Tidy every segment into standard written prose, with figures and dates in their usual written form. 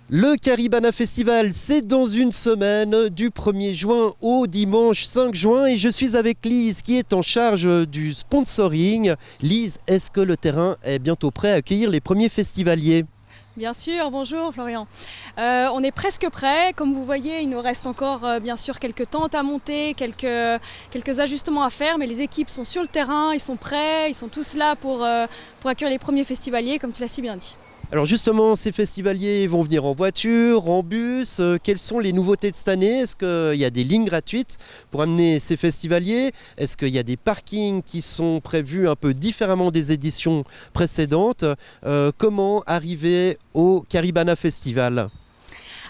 Le Caribana Festival, c'est dans une semaine, du 1er juin au dimanche 5 juin, et je suis avec Lise qui est en charge du sponsoring. Lise, est-ce que le terrain est bientôt prêt à accueillir les premiers festivaliers ? Bien sûr, bonjour Florian. On est presque prêt. Comme vous voyez, il nous reste encore bien sûr quelques tentes à monter, quelques ajustements à faire, mais les équipes sont sur le terrain, ils sont prêts, ils sont tous là pour accueillir les premiers festivaliers, comme tu l'as si bien dit. Alors justement, ces festivaliers vont venir en voiture, en bus. Quelles sont les nouveautés de cette année ? Est-ce qu'il y a des lignes gratuites pour amener ces festivaliers ? Est-ce qu'il y a des parkings qui sont prévus un peu différemment des éditions précédentes ? Comment arriver au Caribana Festival ?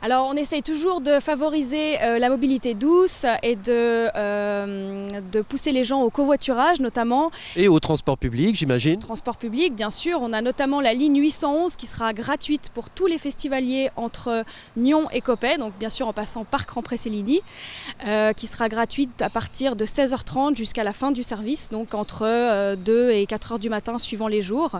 Alors on essaye toujours de favoriser la mobilité douce et de pousser les gens au covoiturage notamment. Et au transport public, j'imagine. Transport public, bien sûr. On a notamment la ligne 811 qui sera gratuite pour tous les festivaliers entre Nyon et Coppet, donc bien sûr en passant par Crampres-Céligny, qui sera gratuite à partir de 16h30 jusqu'à la fin du service, donc entre 2 et 4h du matin suivant les jours.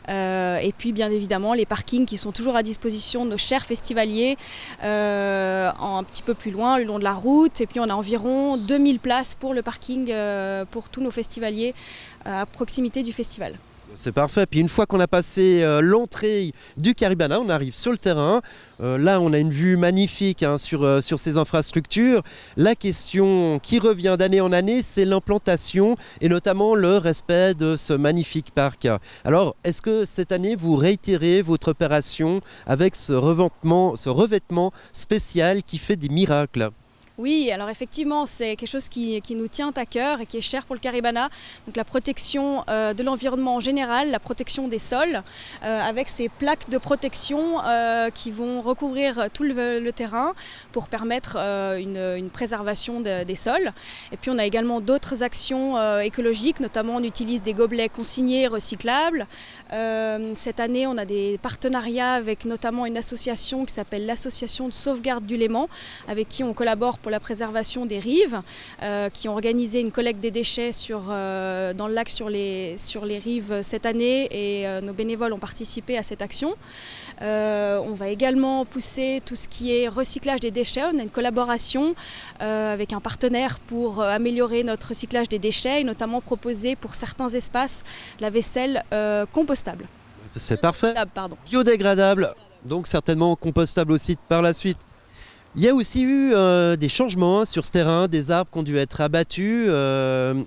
Et puis bien évidemment les parkings qui sont toujours à disposition de nos chers festivaliers, un petit peu plus loin, le long de la route. Et puis on a environ 2000 places pour le parking pour tous nos festivaliers à proximité du festival. C'est parfait. Puis une fois qu'on a passé l'entrée du Caribana, on arrive sur le terrain. Là, on a une vue magnifique sur ces infrastructures. La question qui revient d'année en année, c'est l'implantation et notamment le respect de ce magnifique parc. Alors, est-ce que cette année, vous réitérez votre opération avec ce revêtement spécial qui fait des miracles ? Oui, alors effectivement, c'est quelque chose qui nous tient à cœur et qui est cher pour le Caribana. Donc la protection de l'environnement en général, la protection des sols, avec ces plaques de protection qui vont recouvrir tout le terrain pour permettre une préservation des sols. Et puis on a également d'autres actions écologiques, notamment on utilise des gobelets consignés recyclables. Cette année, on a des partenariats avec notamment une association qui s'appelle l'Association de sauvegarde du Léman, avec qui on collabore pour la préservation des rives, qui ont organisé une collecte des déchets dans le lac sur les rives cette année, et nos bénévoles ont participé à cette action. On va également pousser tout ce qui est recyclage des déchets. On a une collaboration avec un partenaire pour améliorer notre recyclage des déchets et notamment proposer pour certains espaces la vaisselle compostable. C'est parfait. Pardon. Biodégradable, donc certainement compostable aussi par la suite. Il y a aussi eu des changements sur ce terrain, des arbres qui ont dû être abattus.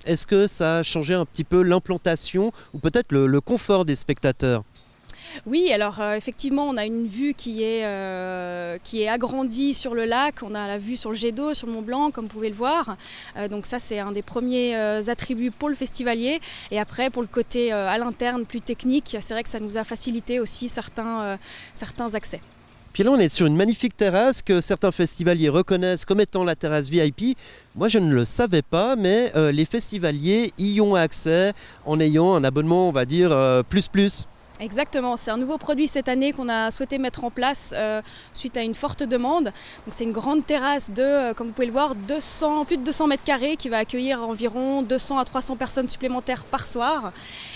Est-ce que ça a changé un petit peu l'implantation ou peut-être le confort des spectateurs ? Oui, alors effectivement, on a une vue qui est agrandie sur le lac. On a la vue sur le jet d'eau, sur le Mont Blanc, comme vous pouvez le voir. Donc ça, c'est un des premiers attributs pour le festivalier. Et après, pour le côté à l'interne, plus technique, c'est vrai que ça nous a facilité aussi certains accès. Puis là, on est sur une magnifique terrasse que certains festivaliers reconnaissent comme étant la terrasse VIP. Moi, je ne le savais pas, mais les festivaliers y ont accès en ayant un abonnement, on va dire, plus. Exactement, c'est un nouveau produit cette année qu'on a souhaité mettre en place suite à une forte demande. Donc c'est une grande terrasse de, comme vous pouvez le voir, plus de 200 mètres carrés qui va accueillir environ 200 à 300 personnes supplémentaires par soir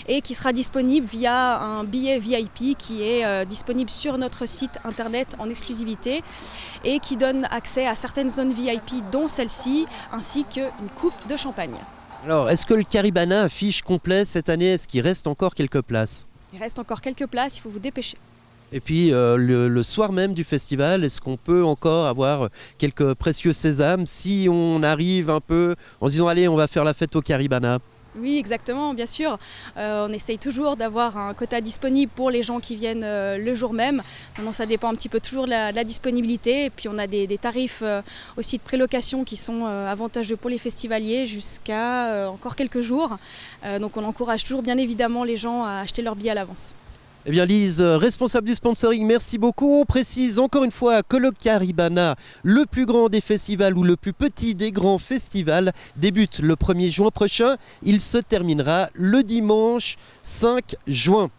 et qui sera disponible via un billet VIP qui est disponible sur notre site internet en exclusivité et qui donne accès à certaines zones VIP dont celle-ci ainsi qu'une coupe de champagne. Alors, est-ce que le Caribana affiche complet cette année ? Est-ce qu'il reste encore quelques places ? Il reste encore quelques places, il faut vous dépêcher. Et puis le soir même du festival, est-ce qu'on peut encore avoir quelques précieux sésames si on arrive un peu en se disant allez, on va faire la fête au Caribana ? Oui, exactement, bien sûr. On essaye toujours d'avoir un quota disponible pour les gens qui viennent le jour même. Maintenant, ça dépend un petit peu toujours de la disponibilité. Et puis, on a des tarifs aussi de prélocation qui sont avantageux pour les festivaliers jusqu'à encore quelques jours. Donc, on encourage toujours bien évidemment les gens à acheter leurs billets à l'avance. Eh bien Lise, responsable du sponsoring, merci beaucoup. On précise encore une fois que le Caribana, le plus grand des festivals ou le plus petit des grands festivals, débute le 1er juin prochain. Il se terminera le dimanche 5 juin.